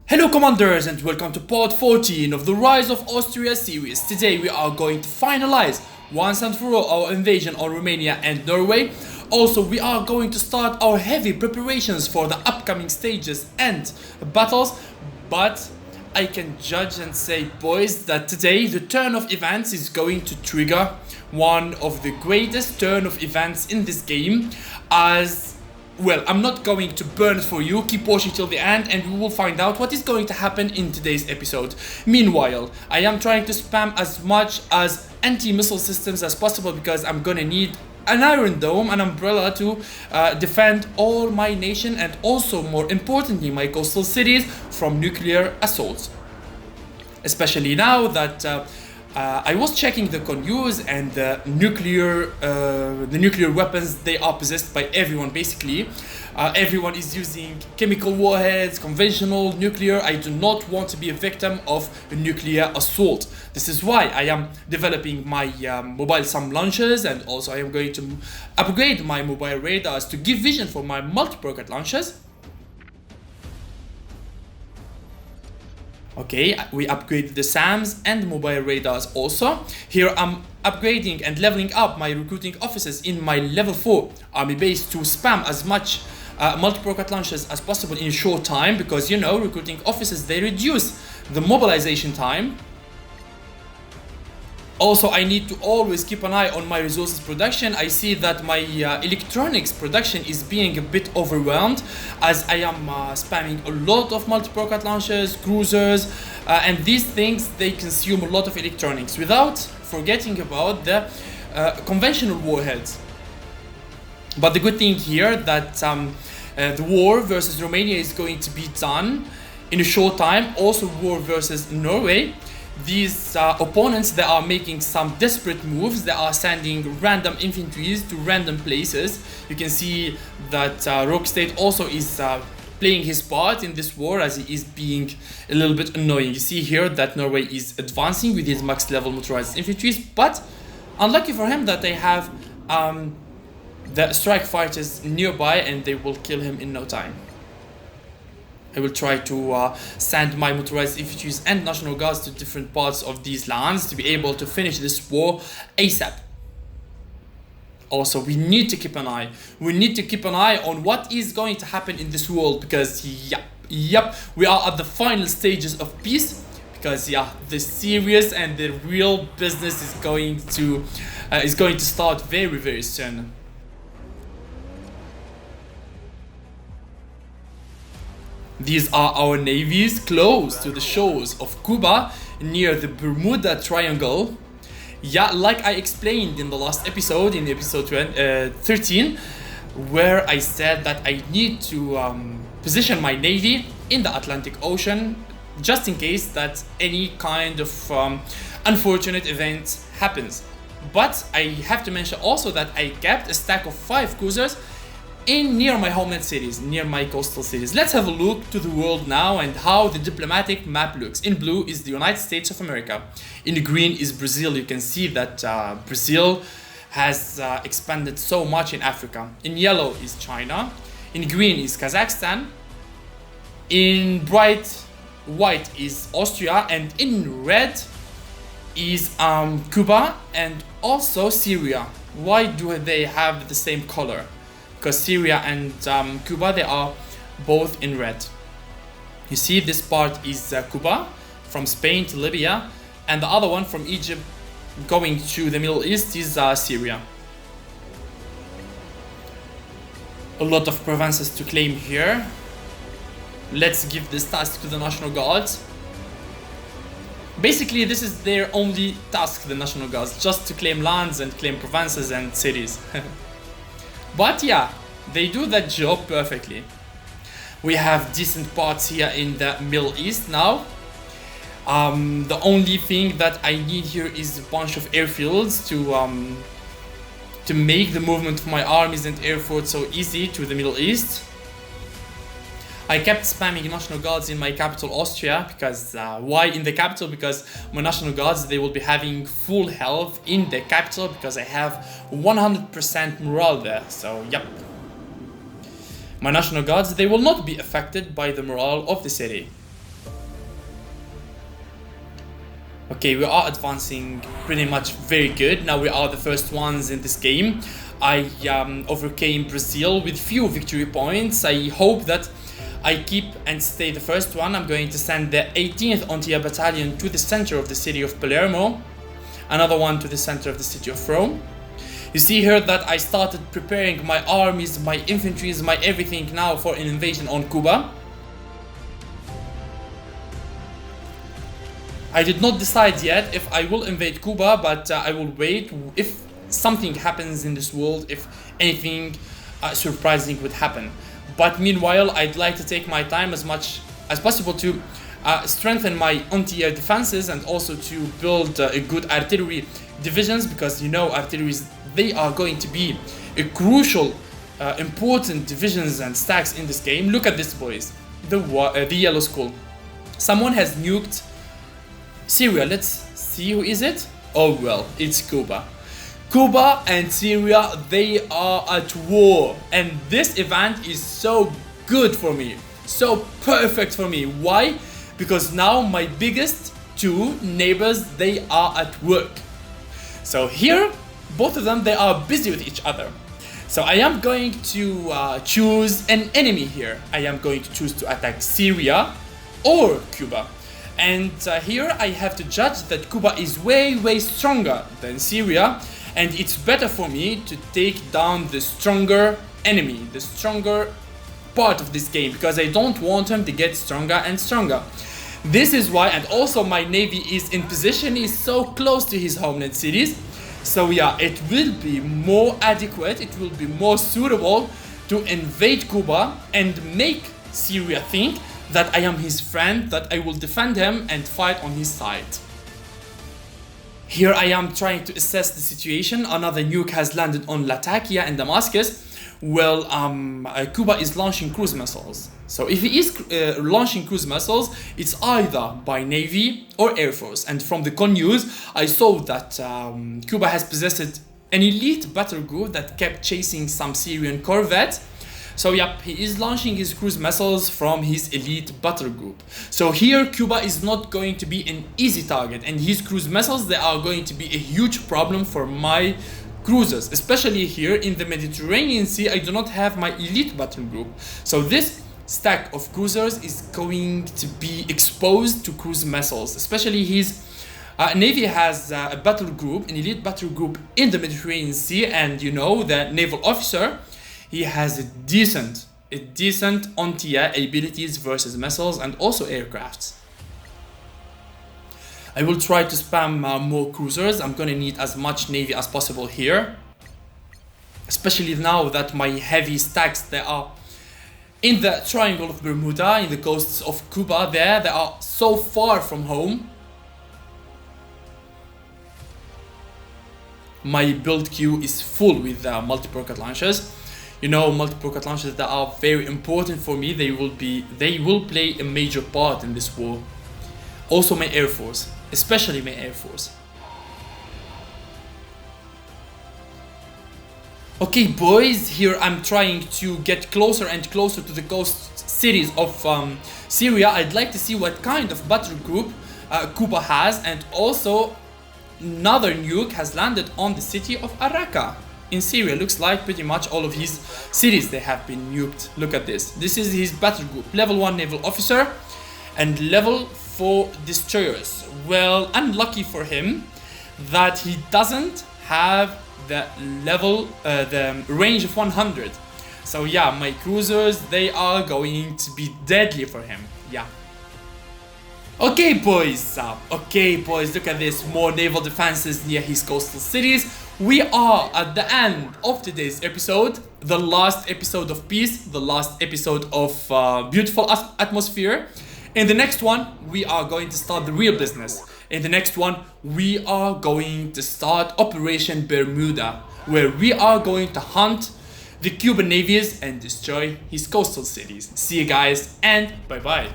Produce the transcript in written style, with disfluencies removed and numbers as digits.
Hello commanders and welcome to part 14 of the Rise of Austria series. Today we are going to finalize once and for all our invasion on Romania and Norway. Also we are going to start our heavy preparations for the upcoming stages and battles. But I can judge and say, boys, that today the turn of events is going to trigger one of the greatest turn of events in this game. As well, I'm not going to burn it for you. Keep watching till the end and we will find out what is going to happen in today's episode. Meanwhile, I am trying to spam as much as anti-missile systems as possible because I'm gonna need an Iron Dome, an umbrella to defend all my nation and also, more importantly, my coastal cities from nuclear assaults. Especially now that I was checking the news and the nuclear weapons, they are possessed by everyone basically. Everyone is using chemical warheads, conventional, nuclear. I do not want to be a victim of a nuclear assault. This is why I am developing my mobile SAM launchers, and also I am going to upgrade my mobile radars to give vision for my multi-rocket launchers. Okay, we upgraded the SAMs and mobile radars also. Here I'm upgrading and leveling up my recruiting officers in my level 4 army base to spam as much multi-rocket launchers as possible in a short time, because you know, recruiting officers, they reduce the mobilization time. Also, I need to always keep an eye on my resources production. I see that my electronics production is being a bit overwhelmed, as I am spamming a lot of multi-rocket launchers, cruisers, and these things, they consume a lot of electronics, without forgetting about the conventional warheads. But the good thing here that the war versus Romania is going to be done in a short time. Also, war versus Norway. These opponents, they are making some desperate moves. They are sending random infantries to random places. You can see that Rogue State also is playing his part in this war, as he is being a little bit annoying. You see here that Norway is advancing with his max level motorized infantries, but unlucky for him that they have the strike fighters nearby and they will kill him in no time. I will try to send my motorized infantries and National Guards to different parts of these lands to be able to finish this war ASAP. Also, we need to keep an eye. We need to keep an eye on what is going to happen in this world, because yep, we are at the final stages of peace. Because the serious and the real business is going to start very, very soon. These are our navies close to the shores of Cuba, near the Bermuda Triangle. Yeah, like I explained in the last episode, in episode 13, where I said that I need to position my navy in the Atlantic Ocean, just in case that any kind of unfortunate event happens. But I have to mention also that I kept a stack of 5 cruisers near my homeland cities, near my coastal cities. Let's have a look to the world now and how the diplomatic map looks. In blue is the United States of America. In green is Brazil. You can see that Brazil has expanded so much in Africa. In yellow is China. In green is Kazakhstan. In bright white is Austria. And in red is Cuba and also Syria. Why do they have the same color? Because Syria and Cuba, they are both in red. You see, this part is Cuba, from Spain to Libya, and the other one from Egypt going to the Middle East is Syria. A lot of provinces to claim here. Let's give this task to the National Guards. Basically, this is their only task, the National Guards, just to claim lands and claim provinces and cities. But yeah, they do that job perfectly. We have decent parts here in the Middle East now. The only thing that I need here is a bunch of airfields to make the movement of my armies and air force so easy to the Middle East. I kept spamming National Guards in my capital Austria, because why in the capital? Because my National Guards, they will be having full health in the capital, because I have 100% morale there. So yep, my National Guards, they will not be affected by the morale of the city. Okay, we are advancing pretty much very good. Now we are the first ones in this game. I overcame Brazil with few victory points. I hope that I keep and stay the first one. I'm going to send the 18th Ontia Battalion to the center of the city of Palermo. Another one to the center of the city of Rome. You see here that I started preparing my armies, my infantries, my everything now for an invasion on Cuba. I did not decide yet if I will invade Cuba, but I will wait if something happens in this world, if anything surprising would happen. But meanwhile, I'd like to take my time as much as possible to strengthen my anti-air defenses and also to build a good artillery divisions, because you know artilleries, they are going to be a crucial, important divisions and stacks in this game. Look at this, boys, the yellow skull. Someone has nuked Syria. Let's see, who is it? Oh well, it's Cuba. Cuba and Syria, they are at war, and this event is so good for me, so perfect for me. Why? Because now my biggest two neighbors, they are at work. So here, both of them, they are busy with each other. So I am going to choose an enemy here. I am going to choose to attack Syria or Cuba. And here I have to judge that Cuba is way stronger than Syria, and it's better for me to take down the stronger enemy, the stronger part of this game, because I don't want him to get stronger and stronger. This is why, and also my navy is in position, is so close to his homeland cities. So yeah, it will be more adequate, it will be more suitable to invade Cuba and make Syria think that I am his friend, that I will defend him and fight on his side. Here I am trying to assess the situation. Another nuke has landed on Latakia in Damascus. Well, Cuba is launching cruise missiles. So if he is launching cruise missiles, it's either by Navy or Air Force. And from the con news, I saw that Cuba has possessed an elite battle group that kept chasing some Syrian corvettes. So yep, he is launching his cruise missiles from his elite battle group. So here Cuba is not going to be an easy target, and his cruise missiles, they are going to be a huge problem for my cruisers, especially here in the Mediterranean Sea. I do not have my elite battle group. So this stack of cruisers is going to be exposed to cruise missiles, especially his Navy has a battle group, an elite battle group in the Mediterranean Sea, and you know, the naval officer, he has a decent anti-air abilities versus missiles and also aircrafts. I will try to spam more cruisers. I'm gonna need as much navy as possible here, especially now that my heavy stacks, they are in the Triangle of Bermuda, in the coasts of Cuba. They are so far from home. My build queue is full with multi-rocket launchers. You know, multi-rocket launchers that are very important for me. They will play a major part in this war. Also my Air Force, especially my Air Force. Okay, boys, here I'm trying to get closer and closer to the coast cities of Syria. I'd like to see what kind of battle group Cuba has, and also another nuke has landed on the city of Raqqa in Syria. Looks like pretty much all of his cities, they have been nuked. Look at this. This is his battle group. Level 1 naval officer and level 4 destroyers. Well, unlucky for him that he doesn't have the level, the range of 100. So yeah, my cruisers, they are going to be deadly for him. Yeah. Okay boys, look at this, more naval defenses near his coastal cities. We are at the end of today's episode, the last episode of peace, the last episode of beautiful atmosphere. In the next one, we are going to start the real business. In the next one, we are going to start Operation Bermuda, where we are going to hunt the Cuban navies and destroy his coastal cities. See you guys, and bye bye.